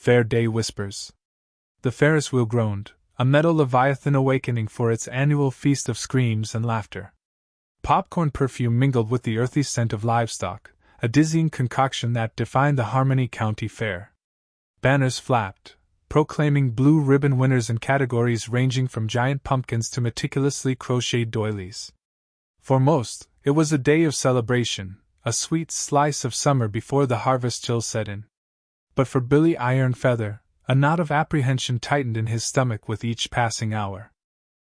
Fair day whispers. The Ferris wheel groaned, a metal leviathan awakening for its annual feast of screams and laughter. Popcorn perfume mingled with the earthy scent of livestock, a dizzying concoction that defined the Harmony County Fair. Banners flapped, proclaiming blue ribbon winners in categories ranging from giant pumpkins to meticulously crocheted doilies. For most, it was a day of celebration, a sweet slice of summer before the harvest chill set in. But for Billy Ironfeather, a knot of apprehension tightened in his stomach with each passing hour.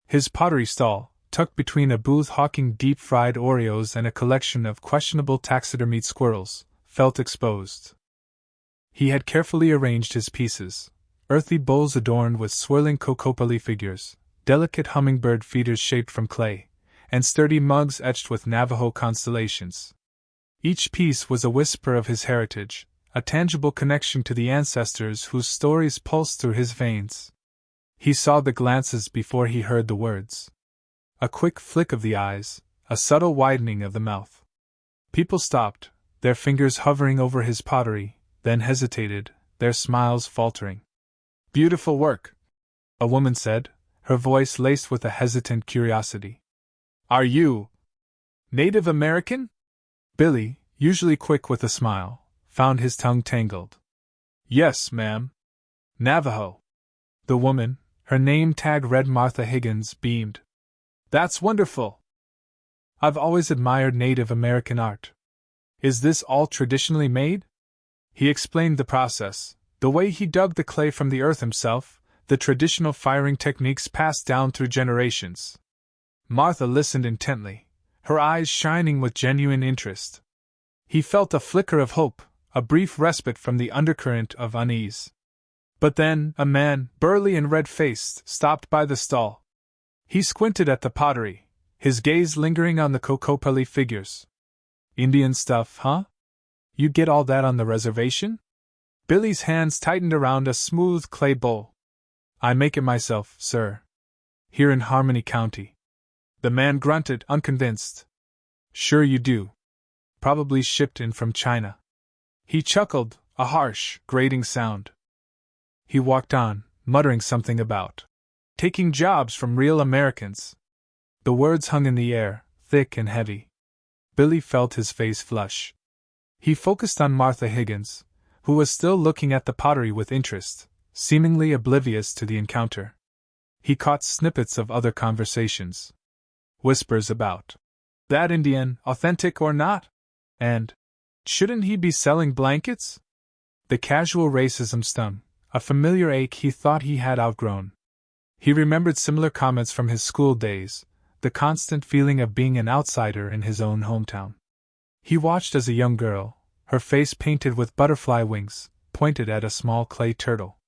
His pottery stall, tucked between a booth hawking deep-fried Oreos and a collection of questionable taxidermied squirrels, felt exposed. He had carefully arranged his pieces, earthy bowls adorned with swirling cocopoli figures, delicate hummingbird feeders shaped from clay, and sturdy mugs etched with Navajo constellations. Each piece was a whisper of his heritage, a tangible connection to the ancestors whose stories pulsed through his veins. He saw the glances before he heard the words. A quick flick of the eyes, a subtle widening of the mouth. People stopped, their fingers hovering over his pottery, then hesitated, their smiles faltering. "Beautiful work," a woman said, her voice laced with a hesitant curiosity. "Are you Native American?" Billy, usually quick with a smile, found his tongue tangled. "Yes, ma'am." "Navajo." The woman, her name tag read Martha Higgins, beamed. "That's wonderful. I've always admired Native American art. Is this all traditionally made?" He explained the process, the way he dug the clay from the earth himself, the traditional firing techniques passed down through generations. Martha listened intently, her eyes shining with genuine interest. He felt a flicker of hope, a brief respite from the undercurrent of unease. But then, a man, burly and red-faced, stopped by the stall. He squinted at the pottery, his gaze lingering on the cocopoli figures. "Indian stuff, huh? You get all that on the reservation?" Billy's hands tightened around a smooth clay bowl. "I make it myself, sir. Here in Harmony County." The man grunted, unconvinced. "Sure you do. Probably shipped in from China." He chuckled, a harsh, grating sound. He walked on, muttering something about taking jobs from real Americans. The words hung in the air, thick and heavy. Billy felt his face flush. He focused on Martha Higgins, who was still looking at the pottery with interest, seemingly oblivious to the encounter. He caught snippets of other conversations. Whispers about that Indian, authentic or not? And shouldn't he be selling blankets? The casual racism stung, a familiar ache he thought he had outgrown. He remembered similar comments from his school days, the constant feeling of being an outsider in his own hometown. He watched as a young girl, her face painted with butterfly wings, pointed at a small clay turtle.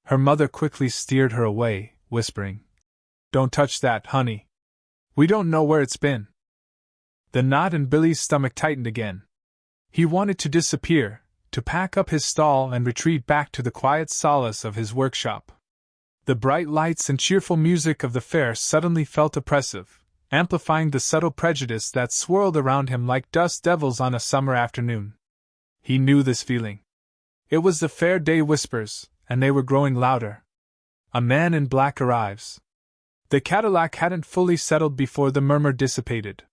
Her mother quickly steered her away, whispering, "Don't touch that, honey. We don't know where it's been." The knot in Billy's stomach tightened again. He wanted to disappear, to pack up his stall and retreat back to the quiet solace of his workshop. The bright lights and cheerful music of the fair suddenly felt oppressive, amplifying the subtle prejudice that swirled around him like dust devils on a summer afternoon. He knew this feeling. It was the fair day whispers, and they were growing louder. A man in black arrives. The Cadillac hadn't fully settled before the murmur dissipated.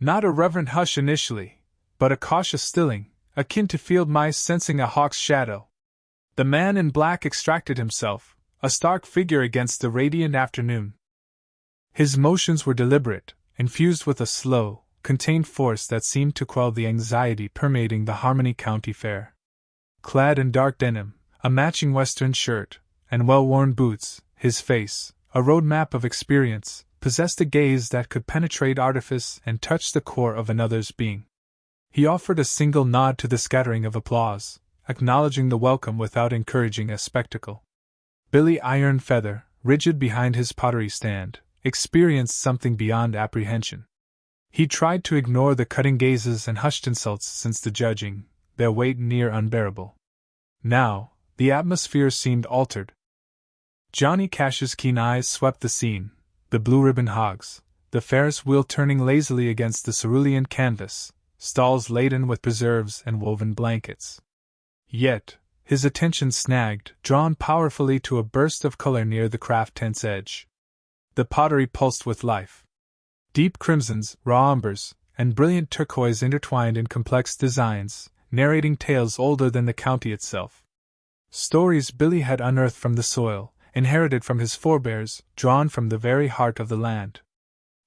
Not a reverent hush initially, but a cautious stilling, akin to field mice sensing a hawk's shadow. The man in black extracted himself, a stark figure against the radiant afternoon. His motions were deliberate, infused with a slow, contained force that seemed to quell the anxiety permeating the Harmony County Fair. Clad in dark denim, a matching western shirt, and well-worn boots, his face, a road map of experience, possessed a gaze that could penetrate artifice and touch the core of another's being. He offered a single nod to the scattering of applause, acknowledging the welcome without encouraging a spectacle. Billy Ironfeather, rigid behind his pottery stand, experienced something beyond apprehension. He tried to ignore the cutting gazes and hushed insults since the judging, their weight near unbearable. Now, the atmosphere seemed altered. Johnny Cash's keen eyes swept the scene, the blue-ribbon hogs, the Ferris wheel turning lazily against the cerulean canvas, stalls laden with preserves and woven blankets. Yet, his attention snagged, drawn powerfully to a burst of color near the craft tent's edge. The pottery pulsed with life. Deep crimsons, raw umbers, and brilliant turquoise intertwined in complex designs, narrating tales older than the county itself. Stories Billy had unearthed from the soil, inherited from his forebears, drawn from the very heart of the land.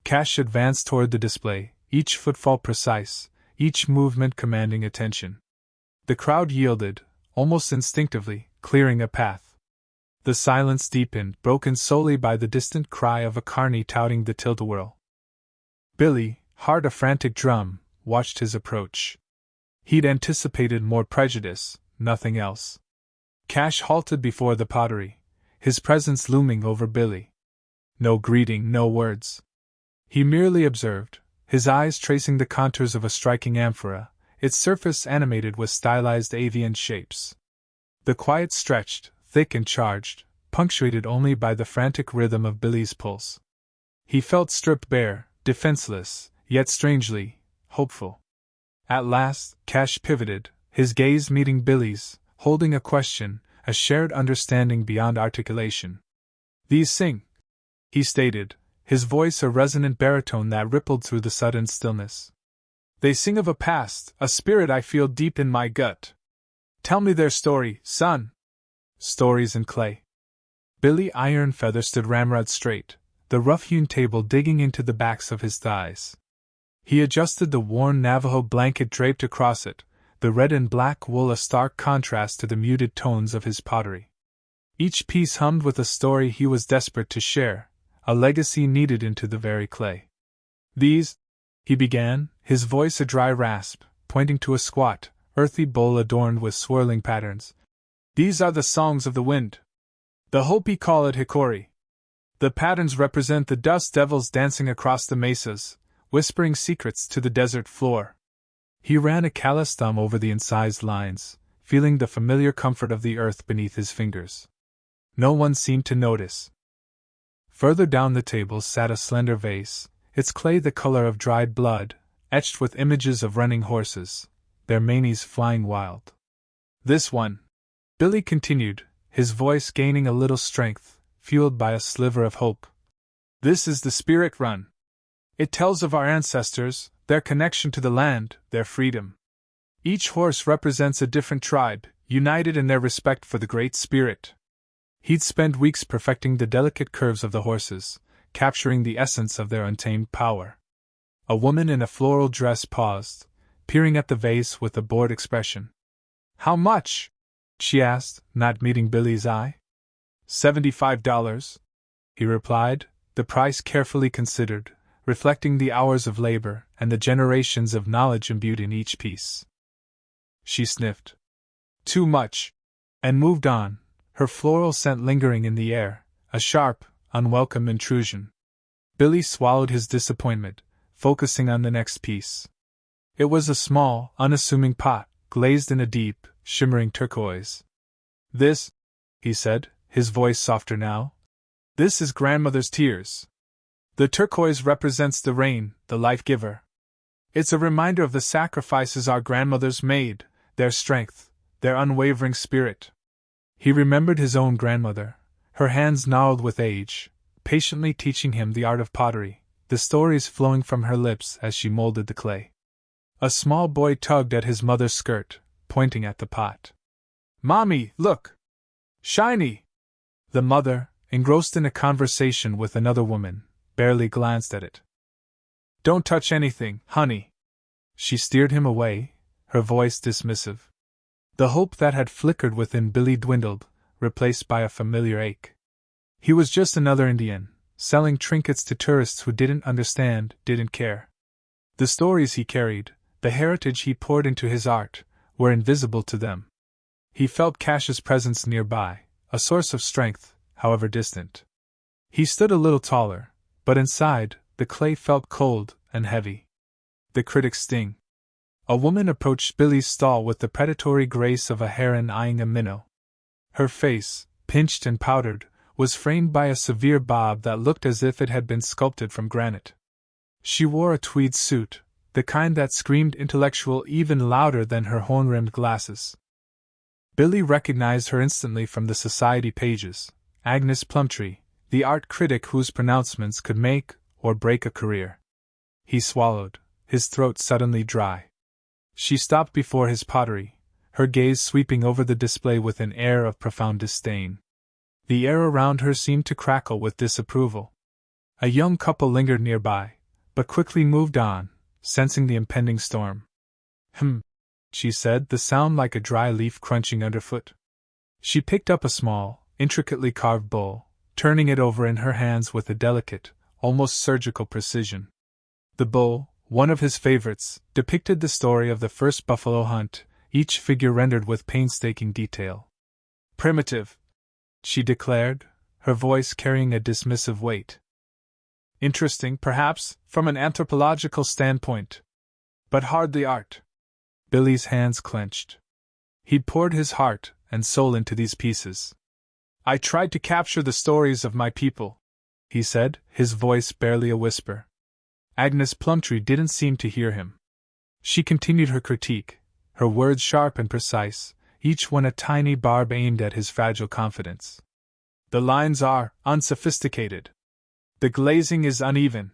Cash advanced toward the display, each footfall precise, each movement commanding attention. The crowd yielded, almost instinctively, clearing a path. The silence deepened, broken solely by the distant cry of a carney touting the tilt-a-whirl. Billy, heart a frantic drum, watched his approach. He'd anticipated more prejudice, nothing else. Cash halted before the pottery, his presence looming over Billy. No greeting, no words. He merely observed, his eyes tracing the contours of a striking amphora, its surface animated with stylized avian shapes. The quiet stretched, thick and charged, punctuated only by the frantic rhythm of Billy's pulse. He felt stripped bare, defenseless, yet strangely hopeful. At last, Cash pivoted, his gaze meeting Billy's, holding a question, a shared understanding beyond articulation. "These sing," he stated, his voice a resonant baritone that rippled through the sudden stillness. "They sing of a past, a spirit I feel deep in my gut. Tell me their story, son." Stories in clay. Billy Iron Feather stood ramrod straight, the rough-hewn table digging into the backs of his thighs. He adjusted the worn Navajo blanket draped across it, the red and black wool a stark contrast to the muted tones of his pottery. Each piece hummed with a story he was desperate to share, a legacy kneaded into the very clay. "These," he began, his voice a dry rasp, pointing to a squat, earthy bowl adorned with swirling patterns. "These are the songs of the wind. The Hopi call it Hikori. The patterns represent the dust devils dancing across the mesas, whispering secrets to the desert floor." He ran a callous thumb over the incised lines, feeling the familiar comfort of the earth beneath his fingers. No one seemed to notice. Further down the table sat a slender vase, its clay the color of dried blood, etched with images of running horses, their manes flying wild. "This one," Billy continued, his voice gaining a little strength, fueled by a sliver of hope. "This is the Spirit Run. It tells of our ancestors, their connection to the land, their freedom. Each horse represents a different tribe, united in their respect for the Great Spirit." He'd spent weeks perfecting the delicate curves of the horses, capturing the essence of their untamed power. A woman in a floral dress paused, peering at the vase with a bored expression. "How much?" she asked, not meeting Billy's eye. $75, he replied, the price carefully considered, reflecting the hours of labor and the generations of knowledge imbued in each piece. She sniffed. "Too much," and moved on, her floral scent lingering in the air, a sharp, unwelcome intrusion. Billy swallowed his disappointment, focusing on the next piece. It was a small, unassuming pot, glazed in a deep, shimmering turquoise. "This," he said, his voice softer now, "this is grandmother's tears. The turquoise represents the rain, the life-giver. It's a reminder of the sacrifices our grandmothers made, their strength, their unwavering spirit." He remembered his own grandmother, her hands gnarled with age, patiently teaching him the art of pottery, the stories flowing from her lips as she molded the clay. A small boy tugged at his mother's skirt, pointing at the pot. "Mommy, look! Shiny!" The mother, engrossed in a conversation with another woman, barely glanced at it. "Don't touch anything, honey." She steered him away, her voice dismissive. The hope that had flickered within Billy dwindled, replaced by a familiar ache. He was just another Indian, selling trinkets to tourists who didn't understand, didn't care. The stories he carried, the heritage he poured into his art, were invisible to them. He felt Cash's presence nearby, a source of strength, however distant. He stood a little taller, but inside, the clay felt cold and heavy. The critic's sting. A woman approached Billy's stall with the predatory grace of a heron eyeing a minnow. Her face, pinched and powdered, was framed by a severe bob that looked as if it had been sculpted from granite. She wore a tweed suit, the kind that screamed intellectual even louder than her horn-rimmed glasses. Billy recognized her instantly from the society pages. Agnes Plumtree, the art critic whose pronouncements could make or break a career. He swallowed, his throat suddenly dry. She stopped before his pottery, her gaze sweeping over the display with an air of profound disdain. The air around her seemed to crackle with disapproval. A young couple lingered nearby, but quickly moved on, sensing the impending storm. She said, the sound like a dry leaf crunching underfoot. She picked up a small, intricately carved bowl, turning it over in her hands with a delicate, almost surgical precision. The bowl, one of his favorites, depicted the story of the first buffalo hunt, each figure rendered with painstaking detail. Primitive, she declared, her voice carrying a dismissive weight. Interesting, perhaps, from an anthropological standpoint. But hardly art. Billy's hands clenched. He'd poured his heart and soul into these pieces. I tried to capture the stories of my people, he said, his voice barely a whisper. Agnes Plumtree didn't seem to hear him. She continued her critique, her words sharp and precise, each one a tiny barb aimed at his fragile confidence. The lines are unsophisticated. The glazing is uneven.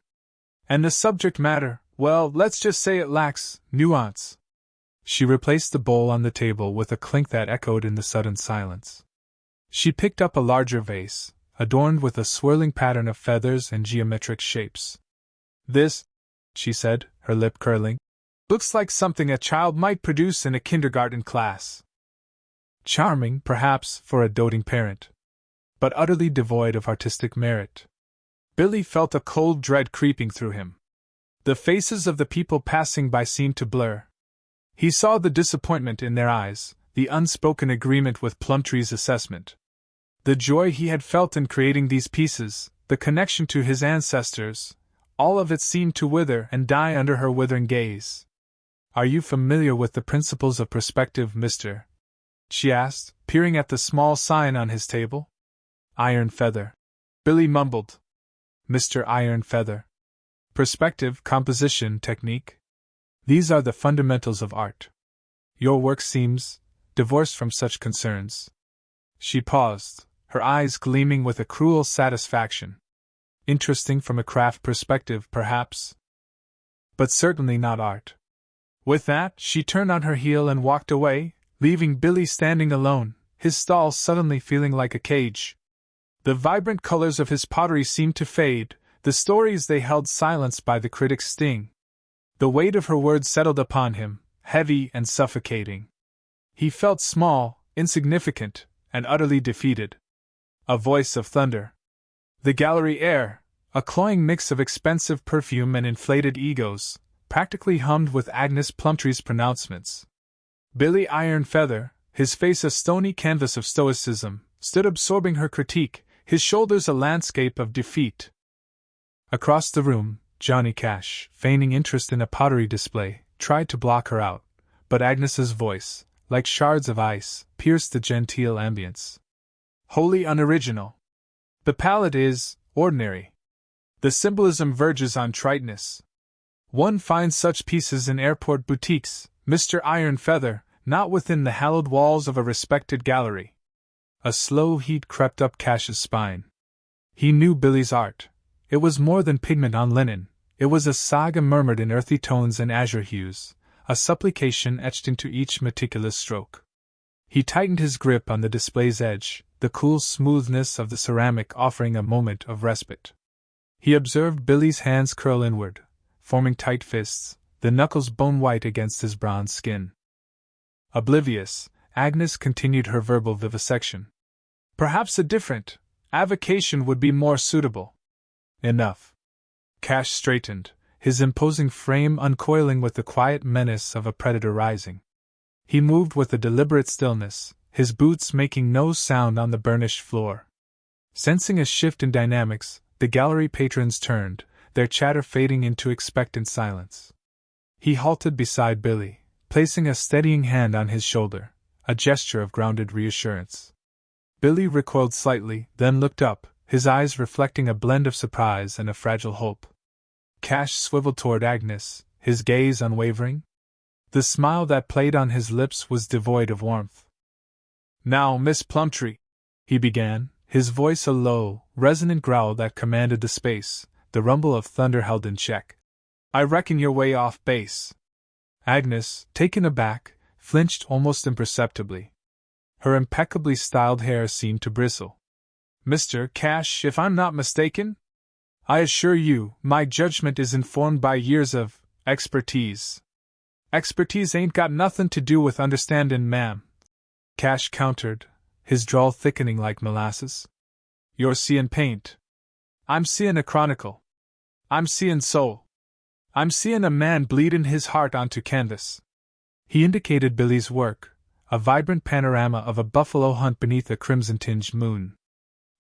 And the subject matter, well, let's just say it lacks nuance. She replaced the bowl on the table with a clink that echoed in the sudden silence. She picked up a larger vase, adorned with a swirling pattern of feathers and geometric shapes. This, she said, her lip curling, looks like something a child might produce in a kindergarten class. Charming, perhaps, for a doting parent, but utterly devoid of artistic merit. Billy felt a cold dread creeping through him. The faces of the people passing by seemed to blur. He saw the disappointment in their eyes, the unspoken agreement with Plumtree's assessment. The joy he had felt in creating these pieces, the connection to his ancestors, all of it seemed to wither and die under her withering gaze. Are you familiar with the principles of perspective, Mr.? She asked, peering at the small sign on his table. Iron Feather. Billy mumbled. Mr. Iron Feather. Perspective, composition, technique. These are the fundamentals of art. Your work seems divorced from such concerns. She paused, her eyes gleaming with a cruel satisfaction. Interesting from a craft perspective, perhaps, but certainly not art. With that, she turned on her heel and walked away, leaving Billy standing alone, his stall suddenly feeling like a cage. The vibrant colors of his pottery seemed to fade, the stories they held silenced by the critic's sting. The weight of her words settled upon him, heavy and suffocating. He felt small, insignificant, and utterly defeated. A voice of thunder. The gallery air, a cloying mix of expensive perfume and inflated egos, practically hummed with Agnes Plumtree's pronouncements. Billy Iron Feather, his face a stony canvas of stoicism, stood absorbing her critique, his shoulders a landscape of defeat. Across the room, Johnny Cash, feigning interest in a pottery display, tried to block her out, but Agnes's voice, like shards of ice, pierced the genteel ambience. Wholly unoriginal. The palette is ordinary. The symbolism verges on triteness. One finds such pieces in airport boutiques, Mr. Iron Feather, not within the hallowed walls of a respected gallery. A slow heat crept up Cash's spine. He knew Billy's art. It was more than pigment on linen. It was a saga murmured in earthy tones and azure hues, a supplication etched into each meticulous stroke. He tightened his grip on the display's edge, the cool smoothness of the ceramic offering a moment of respite. He observed Billy's hands curl inward, forming tight fists, the knuckles bone-white against his bronze skin. Oblivious, Agnes continued her verbal vivisection. Perhaps a different avocation would be more suitable. Enough. Cash straightened, his imposing frame uncoiling with the quiet menace of a predator rising. He moved with a deliberate stillness, his boots making no sound on the burnished floor. Sensing a shift in dynamics, the gallery patrons turned, their chatter fading into expectant silence. He halted beside Billy, placing a steadying hand on his shoulder, a gesture of grounded reassurance. Billy recoiled slightly, then looked up, his eyes reflecting a blend of surprise and a fragile hope. Cash swiveled toward Agnes, his gaze unwavering. The smile that played on his lips was devoid of warmth. "Now, Miss Plumtree," he began, his voice a low, resonant growl that commanded the space, the rumble of thunder held in check. "I reckon you're way off base." Agnes, taken aback, flinched almost imperceptibly. Her impeccably styled hair seemed to bristle. "Mr. Cash, if I'm not mistaken? I assure you, my judgment is informed by years of expertise." "Expertise ain't got nothin' to do with understandin', ma'am," Cash countered, his drawl thickening like molasses. "You're seein' paint. I'm seein' a chronicle. I'm seein' soul. I'm seein' a man bleedin' his heart onto canvas." He indicated Billy's work, a vibrant panorama of a buffalo hunt beneath a crimson-tinged moon.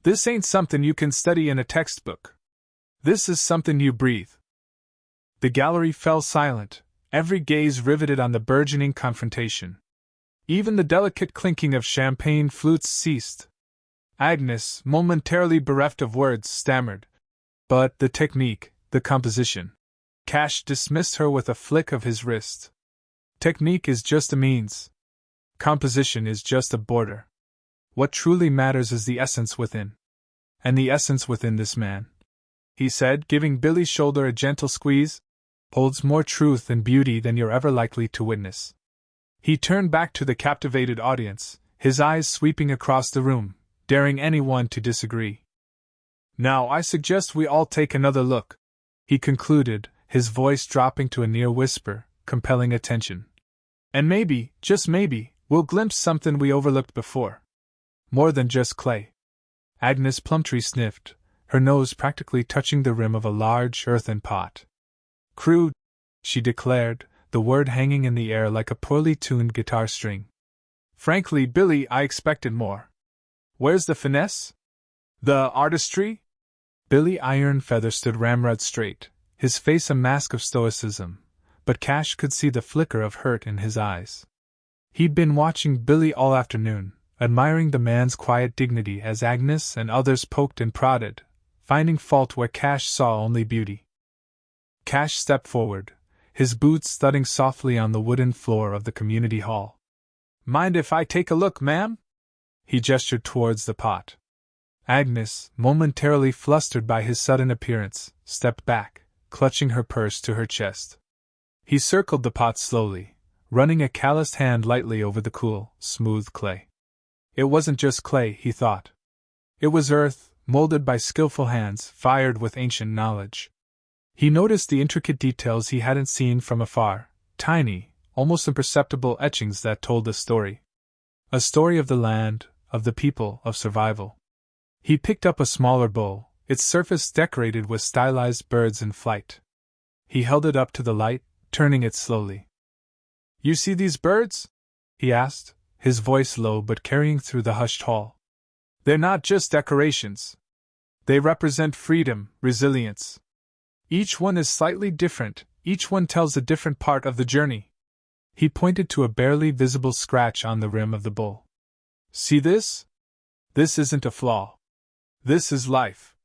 "This ain't something you can study in a textbook. This is something you breathe." The gallery fell silent, every gaze riveted on the burgeoning confrontation. Even the delicate clinking of champagne flutes ceased. Agnes, momentarily bereft of words, stammered. "But the technique, the composition." Cash dismissed her with a flick of his wrist. "Technique is just a means. Composition is just a border. What truly matters is the essence within. And the essence within this man," he said, giving Billy's shoulder a gentle squeeze, "holds more truth and beauty than you're ever likely to witness." He turned back to the captivated audience, his eyes sweeping across the room, daring anyone to disagree. "Now I suggest we all take another look," he concluded, his voice dropping to a near whisper, compelling attention. "And maybe, just maybe, we'll glimpse something we overlooked before. More than just clay." Agnes Plumtree sniffed, her nose practically touching the rim of a large earthen pot. "Crude," she declared, the word hanging in the air like a poorly tuned guitar string. "Frankly, Billy, I expected more. Where's the finesse? The artistry?" Billy Ironfeather stood ramrod straight, his face a mask of stoicism, but Cash could see the flicker of hurt in his eyes. He'd been watching Billy all afternoon, admiring the man's quiet dignity as Agnes and others poked and prodded, finding fault where Cash saw only beauty. Cash stepped forward, his boots thudding softly on the wooden floor of the community hall. "Mind if I take a look, ma'am?" He gestured towards the pot. Agnes, momentarily flustered by his sudden appearance, stepped back, clutching her purse to her chest. He circled the pot slowly, running a calloused hand lightly over the cool, smooth clay. It wasn't just clay, he thought. It was earth, molded by skillful hands, fired with ancient knowledge. He noticed the intricate details he hadn't seen from afar, tiny, almost imperceptible etchings that told a story. A story of the land, of the people, of survival. He picked up a smaller bowl, its surface decorated with stylized birds in flight. He held it up to the light, turning it slowly. "You see these birds?" he asked, his voice low but carrying through the hushed hall. "They're not just decorations. They represent freedom, resilience. Each one is slightly different, each one tells a different part of the journey." He pointed to a barely visible scratch on the rim of the bowl. "See this? This isn't a flaw. This is life.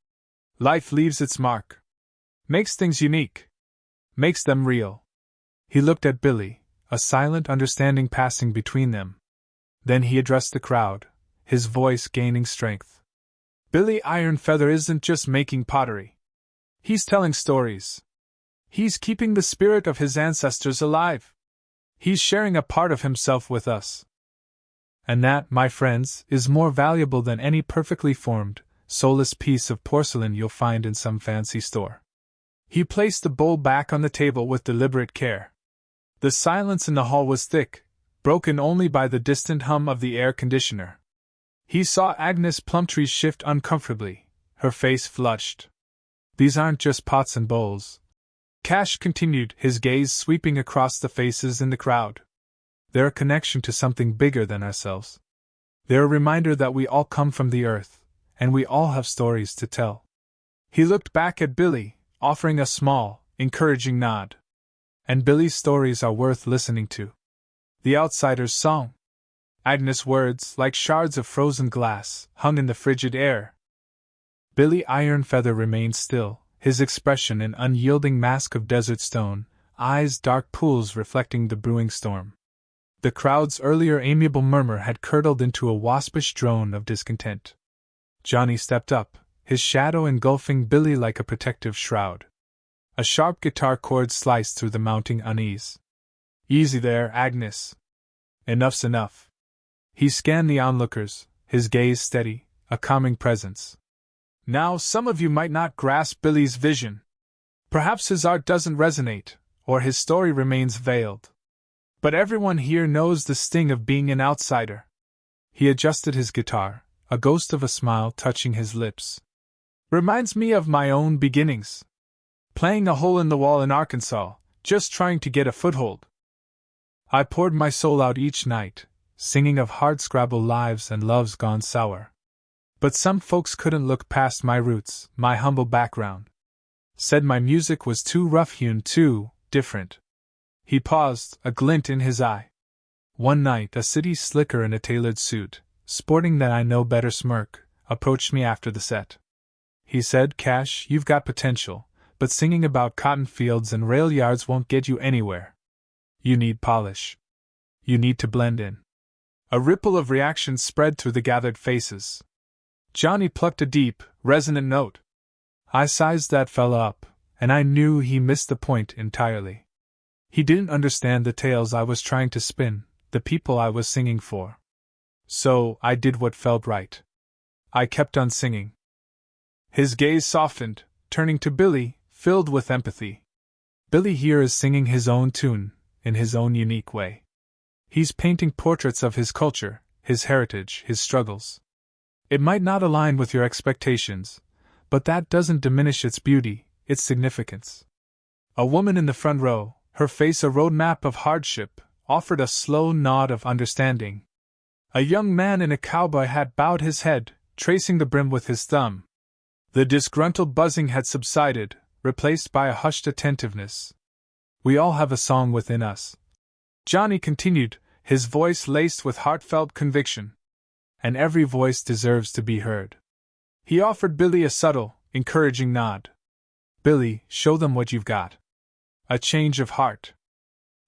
Life leaves its mark. Makes things unique. Makes them real." He looked at Billy, a silent understanding passing between them. Then he addressed the crowd, his voice gaining strength. "Billy Ironfeather isn't just making pottery. He's telling stories. He's keeping the spirit of his ancestors alive. He's sharing a part of himself with us. And that, my friends, is more valuable than any perfectly formed, soulless piece of porcelain you'll find in some fancy store." He placed the bowl back on the table with deliberate care. The silence in the hall was thick, broken only by the distant hum of the air conditioner. He saw Agnes Plumtree shift uncomfortably, her face flushed. "These aren't just pots and bowls," Cash continued, his gaze sweeping across the faces in the crowd. "They're a connection to something bigger than ourselves. They're a reminder that we all come from the earth, and we all have stories to tell." He looked back at Billy, offering a small, encouraging nod. "And Billy's stories are worth listening to. The outsider's song." Agnes' words, like shards of frozen glass, hung in the frigid air. Billy Ironfeather remained still, his expression an unyielding mask of desert stone, eyes dark pools reflecting the brewing storm. The crowd's earlier amiable murmur had curdled into a waspish drone of discontent. Johnny stepped up, his shadow engulfing Billy like a protective shroud. A sharp guitar chord sliced through the mounting unease. "Easy there, Agnes. Enough's enough." He scanned the onlookers, his gaze steady, a calming presence. "Now, some of you might not grasp Billy's vision. Perhaps his art doesn't resonate, or his story remains veiled. But everyone here knows the sting of being an outsider." He adjusted his guitar, a ghost of a smile touching his lips. "Reminds me of my own beginnings. Playing a hole in the wall in Arkansas, just trying to get a foothold. I poured my soul out each night, singing of hardscrabble lives and loves gone sour. But some folks couldn't look past my roots, my humble background. Said my music was too rough-hewn, too different." He paused, a glint in his eye. One night, a city slicker in a tailored suit, sporting that I know better smirk, approached me after the set. He said, "Cash, you've got potential, but singing about cotton fields and rail yards won't get you anywhere. You need polish. You need to blend in." A ripple of reaction spread through the gathered faces. Johnny plucked a deep, resonant note. I sized that fella up, and I knew he missed the point entirely. He didn't understand the tales I was trying to spin, the people I was singing for. So, I did what felt right. I kept on singing. His gaze softened, turning to Billy, filled with empathy. Billy here is singing his own tune, in his own unique way. He's painting portraits of his culture, his heritage, his struggles. It might not align with your expectations, but that doesn't diminish its beauty, its significance. A woman in the front row, her face a roadmap of hardship, offered a slow nod of understanding. A young man in a cowboy hat bowed his head, tracing the brim with his thumb. The disgruntled buzzing had subsided, replaced by a hushed attentiveness. "We all have a song within us," Johnny continued, his voice laced with heartfelt conviction. "And every voice deserves to be heard." He offered Billy a subtle, encouraging nod. "Billy, show them what you've got." A change of heart.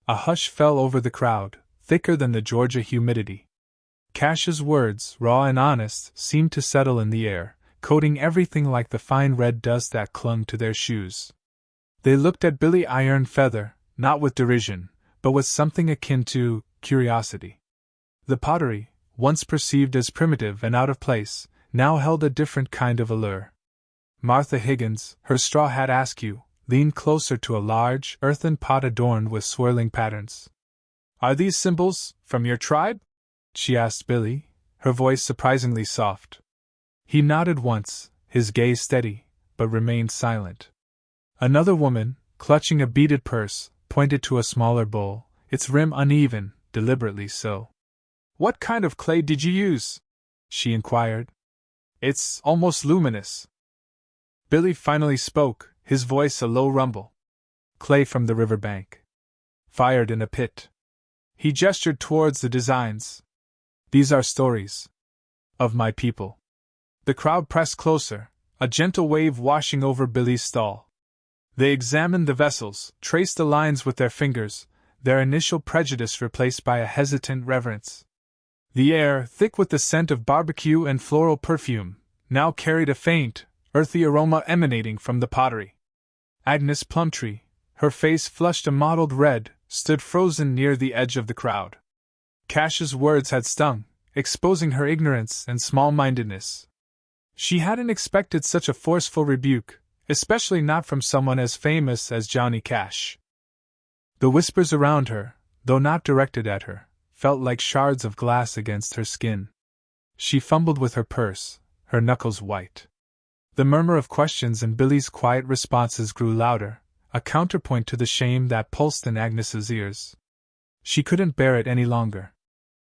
A hush fell over the crowd, thicker than the Georgia humidity. Cash's words, raw and honest, seemed to settle in the air, coating everything like the fine red dust that clung to their shoes. They looked at Billy Iron Feather, not with derision, but with something akin to curiosity. The pottery, once perceived as primitive and out of place, now held a different kind of allure. Martha Higgins, her straw hat askew, leaned closer to a large, earthen pot adorned with swirling patterns. "Are these symbols from your tribe?" she asked Billy, her voice surprisingly soft. He nodded once, his gaze steady, but remained silent. Another woman, clutching a beaded purse, pointed to a smaller bowl, its rim uneven, deliberately so. "What kind of clay did you use?" she inquired. "It's almost luminous." Billy finally spoke, his voice a low rumble. "Clay from the river bank. Fired in a pit." He gestured towards the designs. "These are stories. Of my people." The crowd pressed closer, a gentle wave washing over Billy's stall. They examined the vessels, traced the lines with their fingers, their initial prejudice replaced by a hesitant reverence. The air, thick with the scent of barbecue and floral perfume, now carried a faint, earthy aroma emanating from the pottery. Agnes Plumtree, her face flushed a mottled red, stood frozen near the edge of the crowd. Cash's words had stung, exposing her ignorance and small-mindedness. She hadn't expected such a forceful rebuke, especially not from someone as famous as Johnny Cash. The whispers around her, though not directed at her, felt like shards of glass against her skin. She fumbled with her purse, her knuckles white. The murmur of questions and Billy's quiet responses grew louder, a counterpoint to the shame that pulsed in Agnes's ears. She couldn't bear it any longer.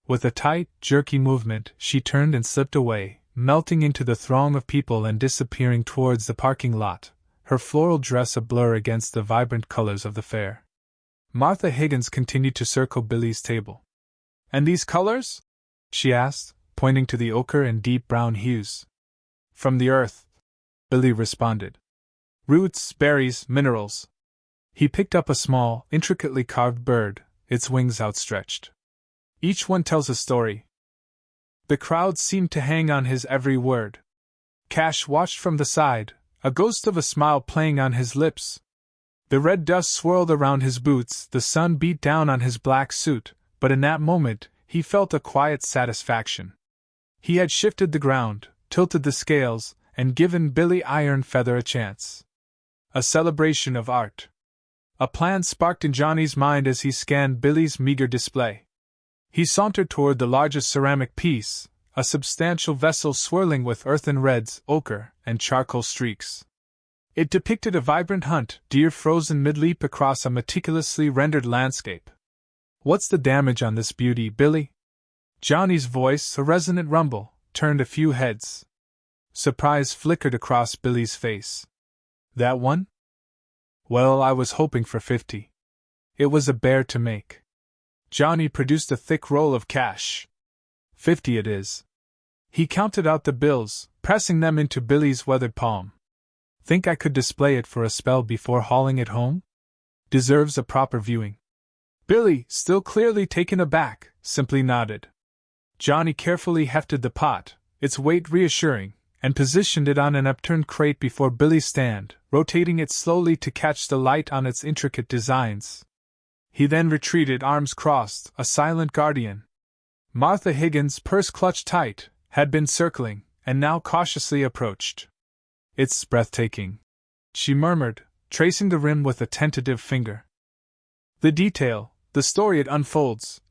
With a tight, jerky movement, she turned and slipped away, melting into the throng of people and disappearing towards the parking lot, her floral dress a blur against the vibrant colors of the fair. Martha Higgins continued to circle Billy's table. "And these colors?" she asked, pointing to the ochre and deep brown hues. "From the earth," Billy responded. "Roots, berries, minerals." He picked up a small, intricately carved bird, its wings outstretched. Each one tells a story. The crowd seemed to hang on his every word. Cash watched from the side, a ghost of a smile playing on his lips. The red dust swirled around his boots, the sun beat down on his black suit, but in that moment, he felt a quiet satisfaction. He had shifted the ground, tilted the scales, and given Billy Ironfeather a chance. A celebration of art. A plan sparked in Johnny's mind as he scanned Billy's meager display. He sauntered toward the largest ceramic piece, a substantial vessel swirling with earthen reds, ochre, and charcoal streaks. It depicted a vibrant hunt deer frozen mid-leap across a meticulously rendered landscape. "What's the damage on this beauty, Billy?" Johnny's voice, a resonant rumble, turned a few heads. Surprise flickered across Billy's face. "That one? Well, I was hoping for 50. It was a bear to make." Johnny produced a thick roll of cash. 50 it is." He counted out the bills, pressing them into Billy's weathered palm. "Think I could display it for a spell before hauling it home? Deserves a proper viewing." Billy, still clearly taken aback, simply nodded. Johnny carefully hefted the pot, its weight reassuring, and positioned it on an upturned crate before Billy's stand, rotating it slowly to catch the light on its intricate designs. He then retreated, arms crossed, a silent guardian. Martha Higgins, purse clutched tight, had been circling, and now cautiously approached. "It's breathtaking," she murmured, tracing the rim with a tentative finger. The detail, the story it unfolds.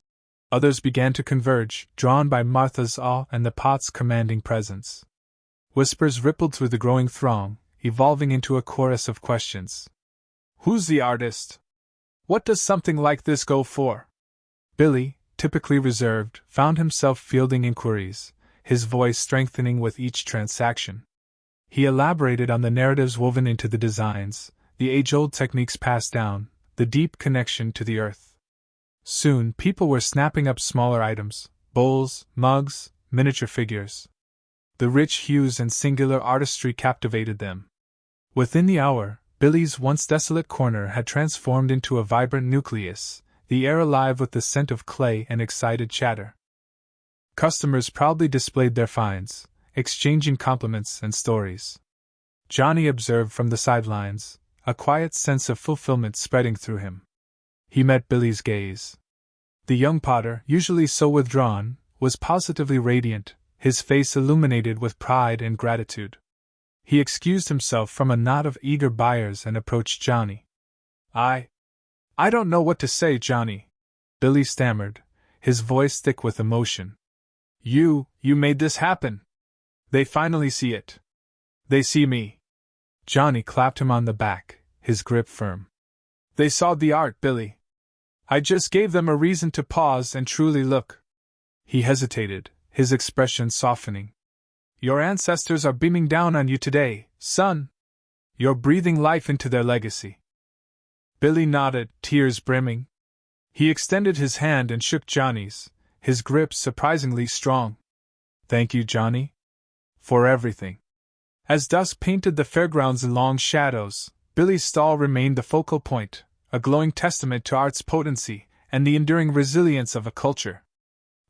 Others began to converge, drawn by Martha's awe and the pot's commanding presence. Whispers rippled through the growing throng, evolving into a chorus of questions. "Who's the artist? What does something like this go for?" Billy, typically reserved, found himself fielding inquiries, his voice strengthening with each transaction. He elaborated on the narratives woven into the designs, the age-old techniques passed down, the deep connection to the earth. Soon, people were snapping up smaller items, bowls, mugs, miniature figures. The rich hues and singular artistry captivated them. Within the hour, Billy's once desolate corner had transformed into a vibrant nucleus, the air alive with the scent of clay and excited chatter. Customers proudly displayed their finds, exchanging compliments and stories. Johnny observed from the sidelines, a quiet sense of fulfillment spreading through him. He met Billy's gaze. The young potter, usually so withdrawn, was positively radiant, his face illuminated with pride and gratitude. He excused himself from a knot of eager buyers and approached Johnny. I don't know what to say, Johnny," Billy stammered, his voice thick with emotion. You made this happen. They finally see it. They see me." Johnny clapped him on the back, his grip firm. "They saw the art, Billy. I just gave them a reason to pause and truly look." He hesitated, his expression softening. "Your ancestors are beaming down on you today, son. You're breathing life into their legacy." Billy nodded, tears brimming. He extended his hand and shook Johnny's, his grip surprisingly strong. "Thank you, Johnny. For everything." As dusk painted the fairgrounds in long shadows, Billy's stall remained the focal point, a glowing testament to art's potency and the enduring resilience of a culture.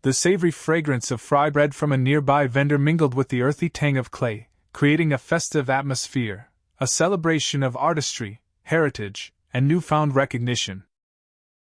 The savory fragrance of fry bread from a nearby vendor mingled with the earthy tang of clay, creating a festive atmosphere, a celebration of artistry, heritage, and newfound recognition.